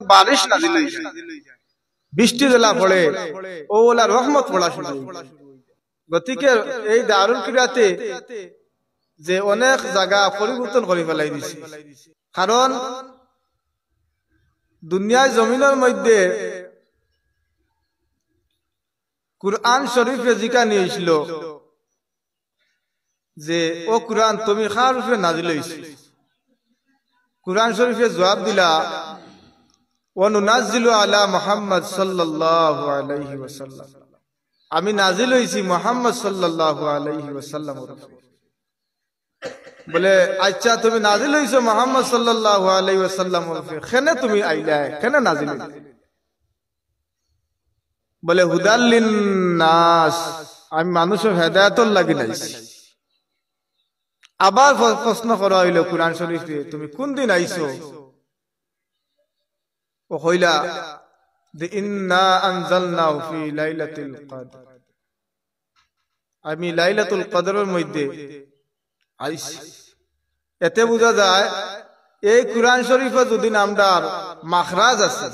বারিশ নাজিল হয়ে যায়, বৃষ্টি জেলা পড়ে, ও ওলা রহমত পড়া শুরু। গতিকে এই দারুল কিরাতে যে অনেক জায়গা পরিবর্তন করে ফেলাই দিছে, কারণ দুনিয়ায় জমিনের মধ্যে কুরআন শরীফে জিকা নিয়েছিল যে ও কুরআন তুমি কার রূপে নাজিল হইছে। কুরআন শরীফে জবাব দিলা ওয়া নুনাজ্জিলু আলা মুহাম্মদ সাল্লাল্লাহু আলাইহি ওয়াসাল্লাম, আমি নাজিল হইছি মুহাম্মদ সাল্লাল্লাহু আলাইহি ওয়াসাল্লাম। বলে আচ্ছা তুমি নাজিল হইছো মুহাম্মদ সাল্লাল্লাহু আলাইহি ওয়াসাল্লাম, কেন তুমি আইলা, কেন নাজিল হইছো? বলে হুদাল লিন্নাস, আমি মানুষের হেদায়েতের লাগি নাইছি। আবার প্রশ্ন করা হইল কুরআন শরীফে তুমি কোন দিন আইছো? ও কইলা যে ইন্না আনজালনাহু ফি লাইলাতুল কদর, আমি লাইলাতুল কদরের মধ্যে আইছি। এতে বোঝা যায় এই কুরআন শরীফে যদি নামদার মাখরাজ আছে,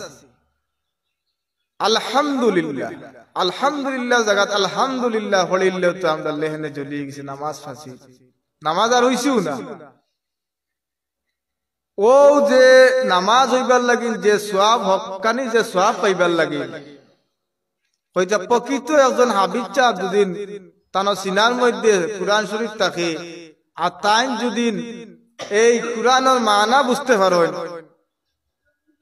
আলহামদুলিল্লাহ, আলহামদুলিল্লাহ জাগাত আলহামদুলিল্লাহ হলিল্লাহ, তো আমরা লেহনে জ্বলি গেছি, নামাজ ফাঁসি, নামাজ আর হইছিও না। ও যে নামাজ হইবার লাগিন যে সওয়াব হকানি, যে সওয়াব পাইবার লাগিন, হইতা প্রকৃত একজন হাবিব চা দুদিন তার সিনার মধ্যে কুরআন শরীফ থাকে, আর তাই যদি এই কুরআনের মানা বুঝতে পারেন,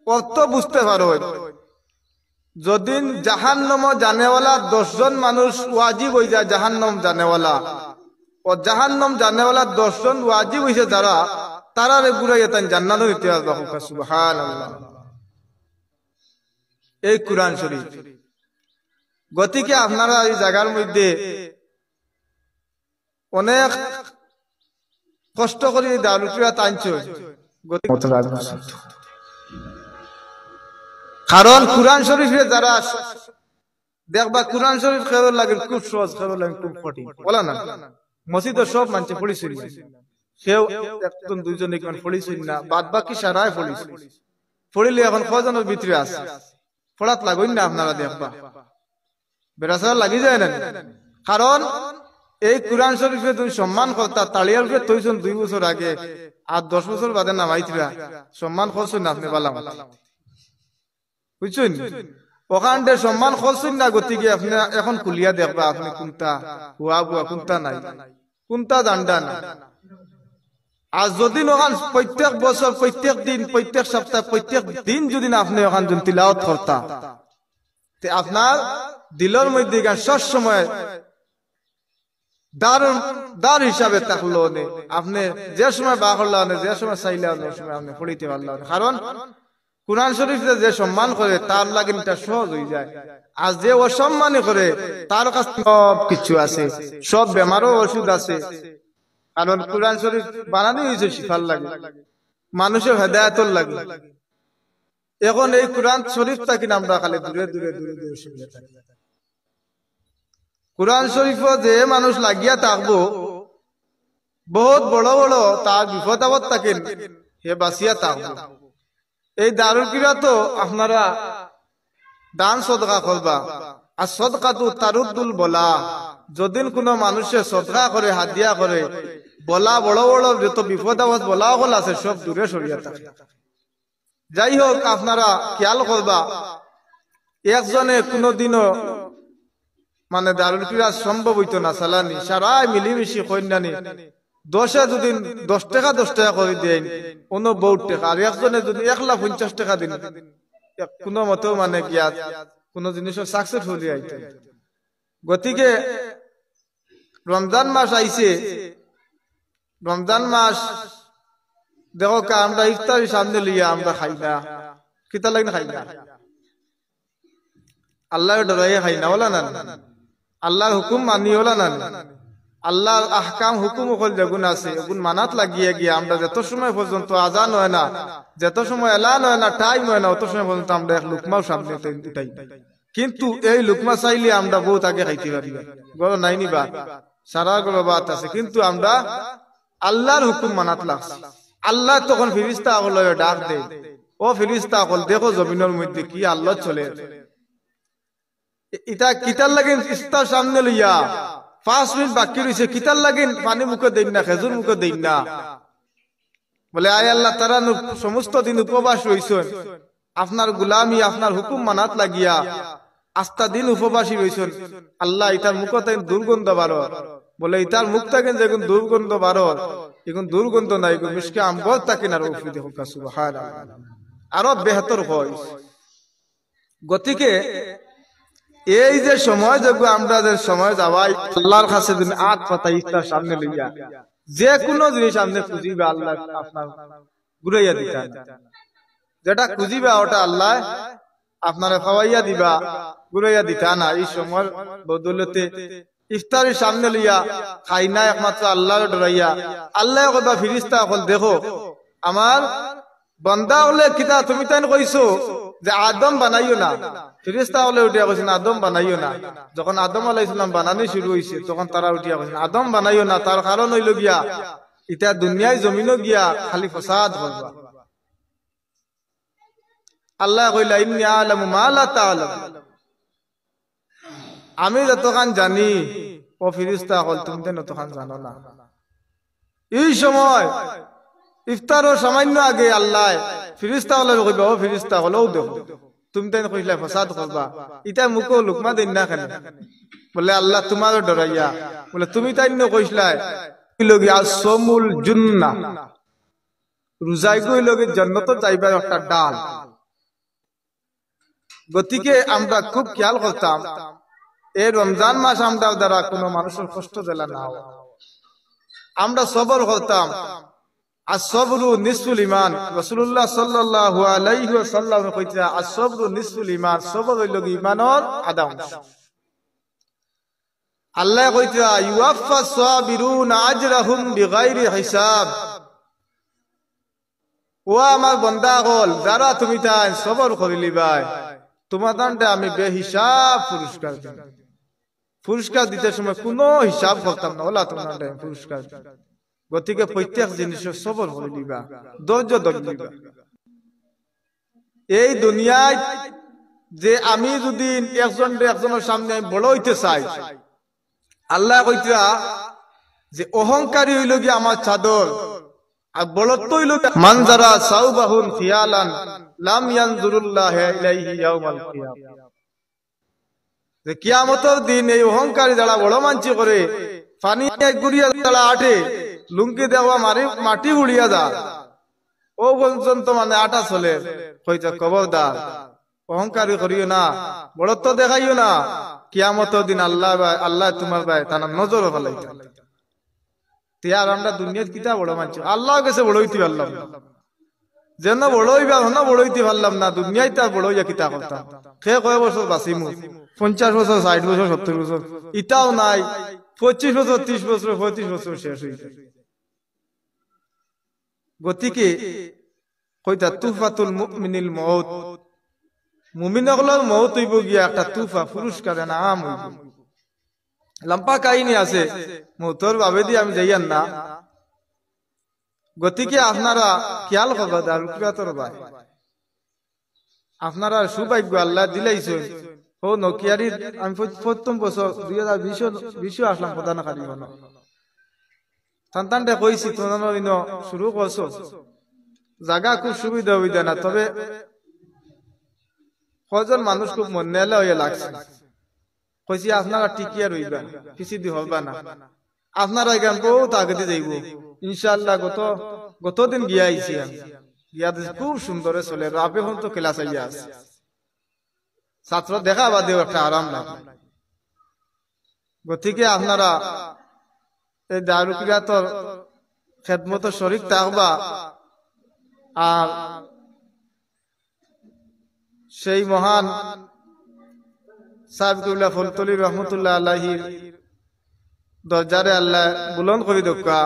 অর্থ বুঝতে পারেন, যদিন জাহান্নাম জানেওয়ালা 10 জন মানুষ ওয়াজিব হয়ে যায়, জাহান্নাম জানেওয়ালা ও জাহান্নাম জানেওয়ালা 10 জন ওয়াজিব হইছে যারা, তারারে বুড়াইয়া তাই জান্নাতের ইতিহাস দেখো। সুবহানাল্লাহ, এই কুরআন শরীফ। গতিকে আপনারা এই জায়গার মধ্যে অনেক কষ্ট করে দারুটিরা টানছো, কারণ কুরআন শরীফে যারা দেখবা কুরআন শরীফ খেয়াল লাগে খুব সহজ, খেয়াল লাগে খুব কঠিন, বলা না। মসজিদে সব মানুষ পড়িছিল, কেউ একজন দুইজন একজন পড়িছিল না, বাদ বাকি সারাই পড়িছিল। পড়িলে এখন কজনের ভিতরে আছে, পড়াত লাগুন না, আপনারা দেখবা বেড়াচারা লাগি যায় না। কারণ এই কুরআন শরীফে তুমি সম্মান করতা, তালিয়ার উপরে তৈছেন 2 বছর আগে, আর 10 বছর বাদে নামাইছিলা, সম্মান করছেন না আপনি, বালা বুঝছেন, ওখানে সম্মান করছেন না। গতিকে আপনি এখন খুলিয়া দেখবা আপনি কোনটা হুয়া বুয়া, কোনটা নাই, কোনটা দান্ডা না। আর যদি ওখান প্রত্যেক বছর, প্রত্যেক দিন, প্রত্যেক সপ্তাহ, প্রত্যেক দিন যদি আপনি ওখান তিলাওয়াত করতা, আপনার দিলের মধ্যে সব সময় দার হিসাবে থাকলো, আপনি যে সময় বা করলেন, যে সময় চাইলেন, ওই সময় আপনি পড়িতে পারলেন। কারণ কুরআন শরীফে যে সম্মান করে তার লাগে এটা সহজ হয়ে যায়, আর যে অসম্মানই করে তার কাছে সব কিছু আছে, সব বেমারও ওষুধ আছে। কারণ কুরআন শরীফ বানানো হয়েছে শিফার লাগে, মানুষের হেদায়েতের লাগে। এখন এই কুরআন শরীফ থাকি আমরা খালি দূরে দূরে দূরে দূরে শুনে থাকি। কুরআন শরীফ যে মানুষ লাগিয়া থাকবো, বহুত বড় বড় তার বিপদ আপদ থাকেন, হে বাঁচিয়া থাকবো। এই দারুল কিরাত আপনারা দান সদকা করবা, আর সদকা তো তারুদ্দুল বলা, যদিন কোনো মানুষের সদকা করে, হাদিয়া করে, বলা বড় বড় যত বিপদ আপদ বলা হল আছে সব দূরে সরিয়া থাকে। যাই হোক, আপনারা খেয়াল করবা, একজনে কোনোদিনও মানে দারুল কিরাত সম্ভব হইতো না চালানি, সারাই মিলিমিশি কন্যানি 10 যদি 10 টাকা 10 টাকা করে দেন, অন্য বহুত টাকা। আর একজনে যদি 1,50,000 টাকা দিন, কোনো মতেও মানে গিয়া কোন জিনিসের সাকসেসফুল হইতে। গতিকে রমজান মাস আইছে, রমজান মাস দেখো আমরা ইফতারি সামনে লিয়া আমরা খাই না, কিতা লাগে খাই না, আল্লাহর ডরাইয়া খাই না, বলা না, আল্লাহর হুকুম মানি, বলা না, আল্লাহর আহকাম হুকুম ওখানে যেগুন আছে ওগুন মানাত লাগিয়ে গিয়ে আমরা যত সময় পর্যন্ত আজান হয় না, যত সময় এলান হয় না, টাইম হয় না, অত সময় পর্যন্ত আমরা এক লুকমাও সামনে উঠাই। কিন্তু এই লুকমা চাইলে আমরা বহুত আগে খাইতে পারি, গরো নাইনি বাত, সারা গরো বাত আছে, কিন্তু আমরা আল্লাহর হুকুম মানাত লাগছে। আল্লাহ তখন ফিরিস্তা হলো ডাক দেয়, ও ফিরিস্তা হল দেখো জমিনের মধ্যে কি আল্লাহ চলে, ইটা কিতার লাগিন ইস্তার সামনে লইয়া 5 মিনিট বাকি রয়েছে, কিতার লাগিন পানি মুখে দেন না, খেজুর মুখে দেন না। বলে আয় আল্লাহ, তারা সমস্ত দিন উপবাস রয়েছেন, আপনার গুলামি আপনার হুকুম মানাত লাগিয়া আস্তা দিন উপবাসী রয়েছেন। আল্লাহ ইটার মুখ থাকেন দুর্গন্ধ বারো, বলে ইটার মুখ থাকেন যেগুন দুর্গন্ধ বারো, এখন দুর্গন্ধ নাই, মিশকে আম্বর থাকেন আর আরো বেহতর হয়। গতিকে এই যে সময় যোগ্য আমরা যে সময় যাওয়াই আল্লাহর কাছে দিন আট পাতা ইফতার সামনে লইয়া যে কোনো জিনিস সামনে খুঁজিবে আল্লাহ আপনার ঘুরাইয়া দিতেন, যেটা খুঁজিবা ওটা আল্লাহ আপনারা খাওয়াইয়া দিবা, ঘুরাইয়া দিতা না। এই সময় বদলতে ইফতারের সামনে লইয়া খাই না একমাত্র আল্লাহর ডরাইয়া, আল্লাহ কথা ফিরিস্তা হল দেখো আমার বন্দা হলে কিতা তুমি তাই কইছো যে আদম বানাইও না, ফিরিস্তা হলে উঠিয়া কইছেন আদম বানাইও না। যখন আদম আলাইহিস সালাম বানানি শুরু হইছে তখন তারা উঠিয়া কইছেন আদম বানাইও না, তার কারণ হইল গিয়া এটা দুনিয়ায় জমিনও গিয়া খালি ফাসাদ করবা। আল্লাহ কইলা ইন্নী আ'লামু মা লা তা'লাম, আমি যতখান জানি ও ফিরিস্তা হল তুমি তো ততখান জানো না। এই সময় ইফতারের সামান্য আগে আল্লাহ ফিরিস্তা হলে কইবা ও ফিরিস্তা হলেও দেখো তুমি তাই কইলা ফাসাদ করবা, এটা মুখো লুকমা দেন না কেন? বলে আল্লাহ তোমারও ডরাইয়া, বলে তুমি তাই ন কইসলাই লগি আসমুল জুন্নাহ, রোজাই কই লগি জান্নাত যাইবার একটা ডাল। গতিকে আমরা খুব খেয়াল করতাম এই রমজান মাস আমরা দ্বারা কোনো মানুষের কষ্ট দিলা না, আমরা সবর করতাম। as-sabru nisful iman, রাসূলুল্লাহ সাল্লাল্লাহু আলাইহি ওয়াসাল্লাম কইতা as-sabru nisful iman, সবর হইল ঈমানের আধা অংশ। আল্লাহ কইতা ইউয়াফা সাবিরুনা আজরাহুম বিগাইরি হিসাব, ও আমার বান্দা হল যারা তুমি তাই সবর করিলিবাই তোমাদেরকে আমি বেহিসাব পুরস্কার দেব। পুরস্কার দিতে সময় কোনো হিসাব করতাম না, ওলা তোমাদের পুরস্কার। গতিকে প্রত্যেক জিনিসের সবর করে দিবা, ধৈর্য ধরিবা। এই দুনিয়ায় যে আমি যদি একজনের সামনে বড় হইতে চাই, আল্লাহ কইতা যে অহংকারী হইল গিয়ে আমার চাদর, আর বড়ত্ব হইল মান যারা সাউবাহুন খিয়ালান লাম ইয়ানজুরুল্লাহ ইলাইহি ইয়াউমাল কিয়ামah, যে কিয়ামতের দিন এই অহংকারী যারা বড় মানছি করে পানি এক গুড়িয়া যারা আটে লুঙ্গি দেওয়া মাটি উড়িয়া যা ও পর্যন্ত মানে আটা চলে। কইতা খবরদার অহংকারী করিও না, বড়ত্ব দেখাইও না, কিয়ামতের দিন আল্লাহ তোমার ভাই তার নজর ফেলাইতে। তিয়ার আমরা দুনিয়াত কিতা বড় মানছি, আল্লাহ কাছে বড় হইতে পারলাম না, যেন বড় হইবা না বড় হইতে পারলাম না, দুনিয়ায় তার বড় হইয়া কিতা করতাম। সে কয় বছর বাঁচিমু, 50 বছর 60 বছর 70 বছর, ইটাও নাই। 25 বছর 30 বছর 35 বছর শেষ হইছে। গতিকে কইতা তুফাতুল মুমিনিল মউত, মুমিনগুলোর মউত হইব গিয়া একটা তুফা পুরস্কার নাম হইব। লম্বা কাহিনী আছে, মউতর ভাবে দিয়ে আমি যাইয়ান না। গতিকে আপনারা খেয়াল করবা দারুকিয়াতর ভাই, আপনারা সৌভাগ্য আল্লাহ দিলাইছেন। ও নকিয়ারির আমি প্রথম বছর 2020 আসলাম প্রধান কারি হল সন্তানটা কইছি তোমরা শুরু করছো, জায়গা খুব সুবিধা হইবে না, তবে কজন মানুষ খুব মনে হইয়া লাগছে। কইছি আপনারা টিকিয়া রইবেন, কিছু দি হবা না, আপনারা এখান বহুত আগেতে যাইব ইনশাআল্লাহ। গতদিন গিয়া আইছি, গিয়া খুব সুন্দরে চলে, রাবে হন তো ক্লাস আইয়া আছে, ছাত্র দেখা বাদেও একটা আরাম লাগে। গতিকে আপনারা এই দারুকিয়াতর খেদমত শরীক থাকবা। আর সেই মহান সাহেবুল্লাহ ফলতলি রহমতুল্লাহ আলাইহির দরজারে আল্লাহ বুলন্দ করে দক্কা।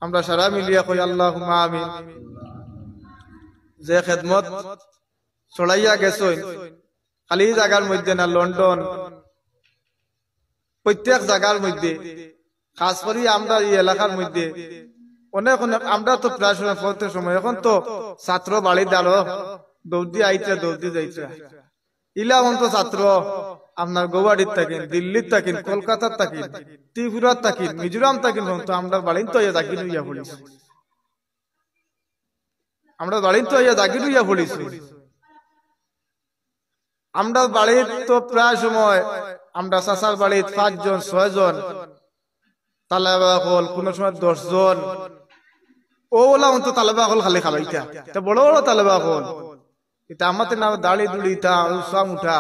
আমরা সারা মিলিয়া কই আল্লাহুম্মা আমিন। যে খেদমত ছড়াইয়া গেছেন খালি জায়গার মধ্যে না, লন্ডন প্রত্যেক জায়গার মধ্যে, খাস করে আমরা এই এলাকার মধ্যে অনেক অনেক আমরা তো প্রায় সময় পড়তে সময় এখন তো ছাত্র বাড়ি দাঁড়ো দৌড়ি আইতে দৌড়ি যাইতে ইলা তো ছাত্র আপনার গৌহাটির থাকেন দিল্লির থাকেন কলকাতার থাকেন ত্রিপুরার থাকেন মিজোরাম থাকেন তো আমরা বাড়ি তো জাগি লইয়া পড়িছি আমরা বাড়ি তো জাগি লইয়া পড়িছি আমরা বাড়ির তো প্রায় সময় আমরা চাচার বাড়ির 5 জন 6 জন তালেবা হল কোন সময় 10 জন ওলা তো তালেবা হল খালি খালাইতা তা বড় বড় তালেবা হল এটা আমাদের না দাড়ি দুড়ি তা সব উঠা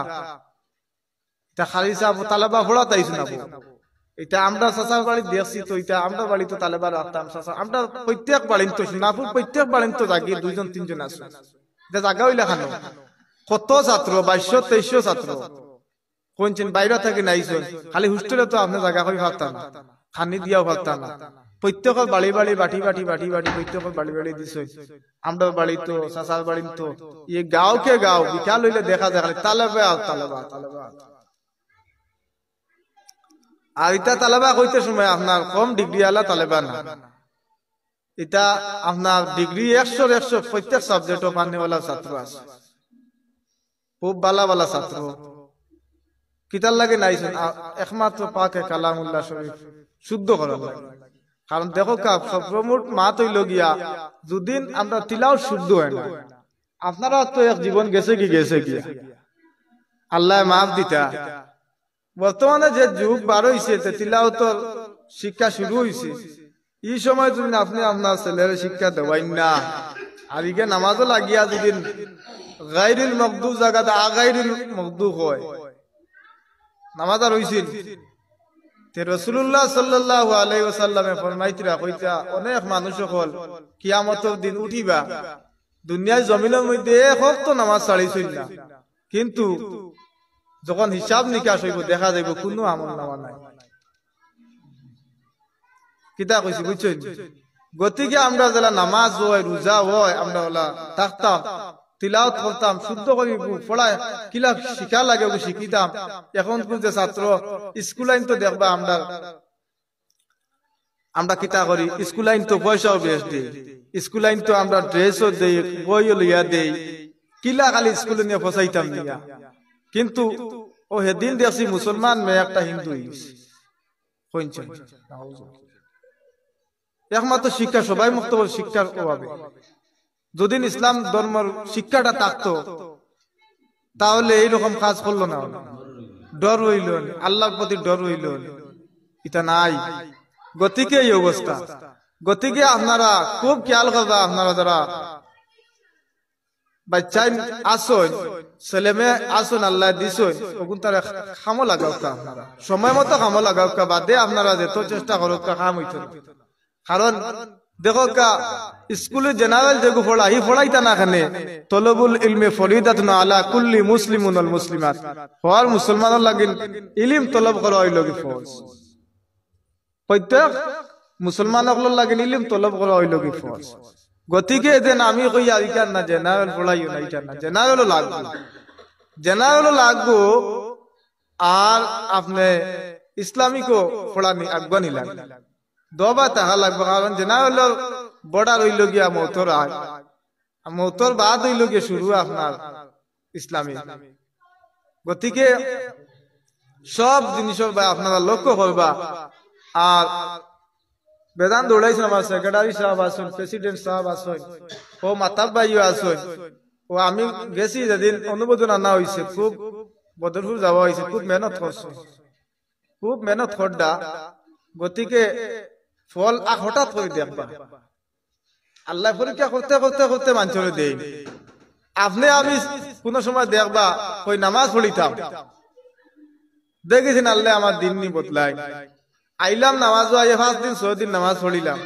এটা খালি সাহেব তালেবা ফোড়া তাইছ না এটা আমরা চাচার বাড়ি দেখছি তো এটা আমরা বাড়ি তো তালেবা রাখতাম চাচা আমরা প্রত্যেক বাড়ি তো নাপুর প্রত্যেক বাড়ি তো জাগি 2 জন 3 জন আছে এটা জায়গা হইলা খানো কত ছাত্র 2200-2300 ছাত্র কোনচিন বাইরে থেকে নাইছেন খালি হোস্টেলে তো আপনি জায়গা কই পারতাম না খানি দিয়াও পারতাম না প্রত্যেকের বাড়ি বাড়ি বাটি বাটি বাটি বাটি প্রত্যেকের বাড়ি বাড়ি দিছে আমরা বাড়ি তো চাচার বাড়ি তো এই গাঁও কে গাঁও বিকাল হইলে দেখা যায় খালি তালেবা তালেবা তালেবা আর এটা তালেবা কইতে সময় আপনার কম ডিগ্রি আলা তালেবা না এটা আপনার ডিগ্রি 100 প্রত্যেক সাবজেক্টও পানেওয়ালা ছাত্র আছে খুব বালা বালা ছাত্র কিতার লাগে নাইছেন একমাত্র পাকে কালামুল্লাহ শরীফ শুদ্ধ করার লাগে কারণ দেখো কাপ সর্বমোট মাত হইল গিয়া দুদিন আমরা তিলাও শুদ্ধ হয় না আপনারা তো এক জীবন গেছে কি আল্লাহ মাফ দিতা বর্তমানে যে যুগ বার হইছে তিলাও তো শিক্ষা শুরু হইছে এই সময় যদি আপনি আপনার ছেলের শিক্ষা দেওয়াই না আর ইকে নামাজও লাগিয়া দুদিন গায়রুল মাগদুব জায়গাতে আগায়রুল মাগদুব হয় নামাজ আর হইছিল তে রাসূলুল্লাহ সাল্লাল্লাহু আলাইহি ওয়াসাল্লামে ফরমাইতরা কইতা অনেক মানুষ হল কিয়ামতের দিন উঠিবা দুনিয়ার জমিনের মধ্যে খুব তো নামাজ ছাড়িছিল না কিন্তু যখন হিসাব নিকাশ হইব দেখা যাইব কোনো আমল নামা নাই কিতা কইছি বুঝছেন গতিকে আমরা যারা নামাজ হয় রোজা হয় আমরা ওলা থাকতাম তিলাওয়াত করতাম শুদ্ধ করে পড়ায় কিলা শিখা লাগে শিখিতাম এখন কোন যে ছাত্র স্কুল আইন তো দেখবা আমরা কিতা করি স্কুল আইন তো পয়সাও বেশ দিই স্কুল আইন তো আমরা ড্রেসও দেই বইও লইয়া দেই কিলা খালি স্কুলে নিয়ে ফসাইতাম নিয়া কিন্তু ও হেদিন দেখছি মুসলমান মেয়ে একটা হিন্দু হইছে একমাত্র শিক্ষা সবাই মুক্ত শিক্ষার অভাবে যদি ইসলাম ধর্মের শিক্ষাটা থাকতো তাহলে এইরকম কাজ করলো না ডর হইল আল্লাহর প্রতি ডর হইল এটা নাই গতিকে এই অবস্থা গতিকে আপনারা খুব খেয়াল করবা আপনারা যারা বাচ্চাই আসুন ছেলে মেয়ে আসুন আল্লাহ দিছুন ওগুন তারা খামো লাগাও আপনারা সময় মতো খামো লাগাও বাদে আপনারা যেত চেষ্টা করো কাম হইত কারণ দেখো স্কুলে জেনারেল যেগু পড়া হি পড়াইতা না খানে তলবুল ইলমে ফরিদাতুন আলা কুল্লি মুসলিমুন ওয়াল মুসলিমাত হর মুসলমানের লাগিন ইলম তলব করা হইল কি ফরজ প্রত্যেক মুসলমানগুলোর লাগিন ইলম তলব করা হইল কি ফরজ গতিকে দেন আমি কইয়া ইকার না জেনারেল পড়াইও না ইকার না জেনারেলও লাগবো আর আপনি ইসলামিকও পড়ানি আগুয়ানি লাগবে দবা তাহা লাগবে কারণ জেনারেল বর্ডার হইল গিয়া মৌতর আগ মৌতর বাদ হইল গিয়ে শুরু আপনার ইসলামী গতিকে সব জিনিস আপনারা লক্ষ্য করবা আর বেদান দৌড়াইছেন আমার সেক্রেটারি সাহেব আসুন প্রেসিডেন্ট সাহেব আসুন ও মাতাব ভাইও আসুন ও আমি গেছি যেদিন অনুমোদন আনা হয়েছে খুব বদরপুর যাওয়া হয়েছে খুব মেহনত করছে খুব মেহনত করডা গতিকে ফল হঠাৎ করে দেখবা আল্লাহ পরীক্ষা করতে করতে করতে মানুষের দেই আপনি আমি কোন সময় দেখবা ওই নামাজ পড়িতাম দেখেছেন আল্লাহ আমার দিন নি বদলাই আইলাম নামাজ 5 দিন 6 দিন নামাজ পড়িলাম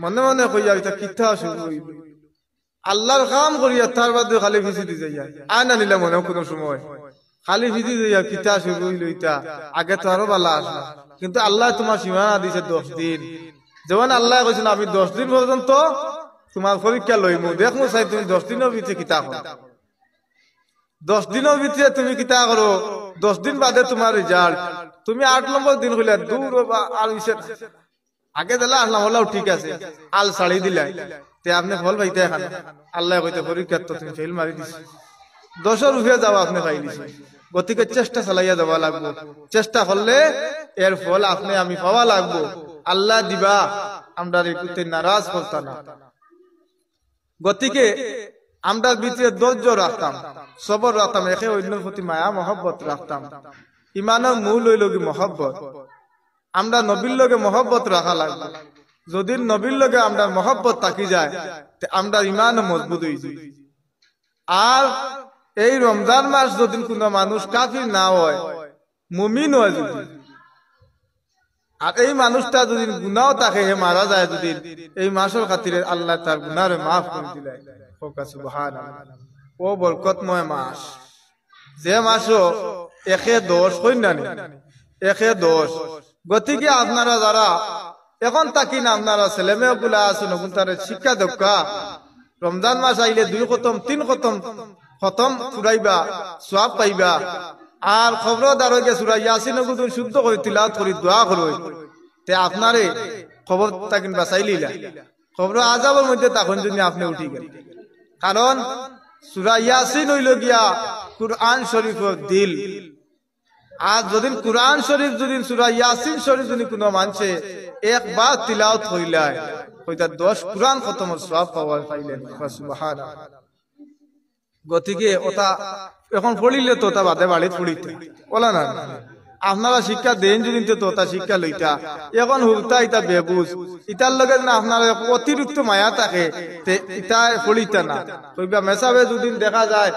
মনে মনে কইয়া এটা কিথা শুরু হইল আল্লাহর কাম করিয়া তার বাদে খালি ভিজি দি যাইয়া আনা নিলাম মনে কোন সময় খালি ভিজি যাইয়া কিথা শুরু হইল এটা আগে তো আরো ভালো আসে কিন্তু আল্লাহ তোমার সীমানা দিছে 10 দিন যেমন আল্লাহ কইছেন আমি 10 দিন পর্যন্ত তোমার পরীক্ষা লইমু দেখমু চাই তুমি 10 দিনের ভিতরে কিতা করো 10 দিনের ভিতরে তুমি কিতা করো 10 দিন বাদে তোমার রেজাল্ট তুমি 8 নম্বর দিন হইলা দূর আর আগে দিলা আসলাম বললাম ঠিক আছে আল ছাড়ি দিলাই তে আপনি ফল পাইতে এখানে আল্লাহ কইতে পরীক্ষা তো তুমি ফেল মারি দিছি 10 রুপিয়া যাও আপনি পাই দিছি গতিকে চেষ্টা চালাইয়া যাওয়া লাগবো চেষ্টা করলে এর ফল আপনি আমি পাওয়া লাগবো আল্লাহ দিবা আমরা রেকুতে নারাজ করতা না গতিকে আমরা ভিতরে ধৈর্য রাখতাম সবর রাখতাম একে অন্যের প্রতি মায়া মহব্বত রাখতাম ইমানের মূল হইল কি মহব্বত আমরা নবীর লগে মহব্বত রাখা লাগবে যদি নবীর লগে আমরা মহব্বত থাকি যায় আমরা ইমান মজবুত হয়ে যাই আর এই রমজান মাস যদি কোনো মানুষ কাফির না হয় মুমিন হয় যদি আর এই মানুষটা যদি গুনাহ থাকে হে মারা যায় যদি এই মাসের খাতিরে আল্লাহ তার গুনাহরে মাফ করে দিলেন সুবহানাল্লাহ ও বরকতময় মাস যে মাসও একে দোষ হই না একে দোষ গতিকে আপনারা যারা এখন তাকি না আপনারা ছেলে মেয়ে গুলা আছেন তারা শিক্ষা দক্ষা রমজান মাস আইলে 2 খতম 3 খতম খতম ফুরাইবা সওয়াব পাইবা আর খবরদার হয়ে গেছে সূরা ইয়াসিন গুলো শুদ্ধ করে তিলাওয়াত করে দোয়া করবে তে আপনারে খবর তাকিন বাঁচাইলিলা খবর আযাবের মধ্যে তখন যদি আপনি উঠি গেলেন কারণ সূরা ইয়াসিন হইল গিয়া কুরআন শরীফের দিল আর যদি কুরআন শরীফ যদি সূরা ইয়াসিন শরীফ যদি কোনো মানছে একবার তিলাওয়াত হইলায় হয়তো 10 কুরআন খতমের সওয়াব পাওয়া পাইলেন সুবহানাল্লাহ গতিকে ওটা এখন পড়িলে তো তা বাদে বাড়ি পড়িতে বলা না আপনারা শিক্ষা দেন যদি তো তা শিক্ষা লইতা এখন হুতা ইটা বেবুজ ইটার লগে না আপনারা অতিরিক্ত মায়া থাকে তে ইটা পড়িতা না কইবা মেসাবে যদি দেখা যায়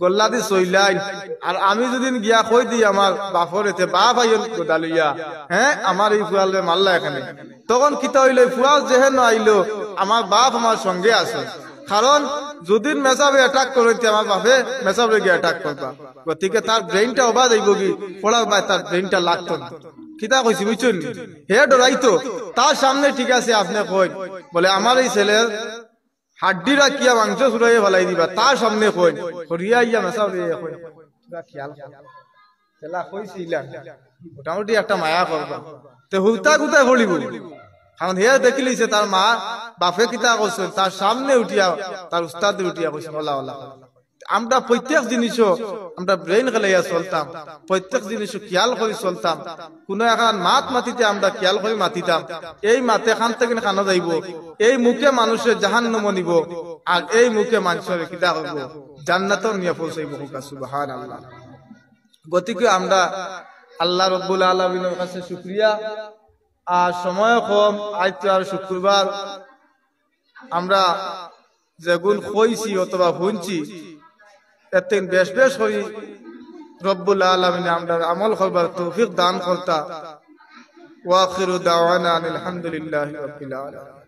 গল্লা দি সইলাই আর আমি যদি গিয়া কই দিই আমার বাপর এতে বাপ আইন গোদালইয়া হ্যাঁ আমার এই ফুয়ালে মাল্লা এখানে তখন কিতা হইলে ফুয়াল যেহেন আইলো আমার বাপ আমার সঙ্গে আছে কারণ যদি মেসাবে অ্যাটাক করতে আমার বাপে মেসাবে গিয়ে অ্যাটাক করবা গতিকে তার ব্রেইনটা অবাদ হইব কি পড়ার ভাই তার ব্রেইনটা লাগতো না কিতা কইছি বুঝছেন হে ডরাইতো তার সামনে ঠিক আছে আপনি কই বলে আমার এই ছেলের হাড্ডি রাখিয়া মাংস চুরাইয়ে ফেলাই দিবা তার সামনে কই করিয়া ইয়া মেসাবে কই খেয়াল খেলা কইছিলা মোটামুটি একটা মায়া করবা তে হুতা গুতা ফলিব কারণ হে দেখিলিছে তার মা বাপে কিতা করছেন তার সামনে উঠিয়া তার উস্তাদ উঠিয়া কইছেন আল্লাহ আল্লাহ আমরা প্রত্যেক জিনিসও আমরা ব্রেইন খেলাইয়া চলতাম প্রত্যেক জিনিসও খেয়াল করে চলতাম কোন এখন মাত মাতিতে আমরা খেয়াল করে মাতিতাম এই মাতে খান থেকে খানো যাইব এই মুখে মানুষের জাহান্নাম নিব আর এই মুখে মানুষের কিতা করব জান্নাতও নিয়ে পৌঁছাইব সুবহানাল্লাহ গতিকে আমরা আল্লাহ রাব্বুল আলামিনের কাছে শুকরিয়া আর সময় কম আজ তো আর শুক্রবার আমরা যেগুন কইছি অথবা শুনছি এতে বেশ বেশ করি রব্বুল আলামিন আমরা আমল করবার তৌফিক দান করতা ওয়া আখিরু দাওয়ানা আলহামদুলিল্লাহি রাব্বিল আলামিন।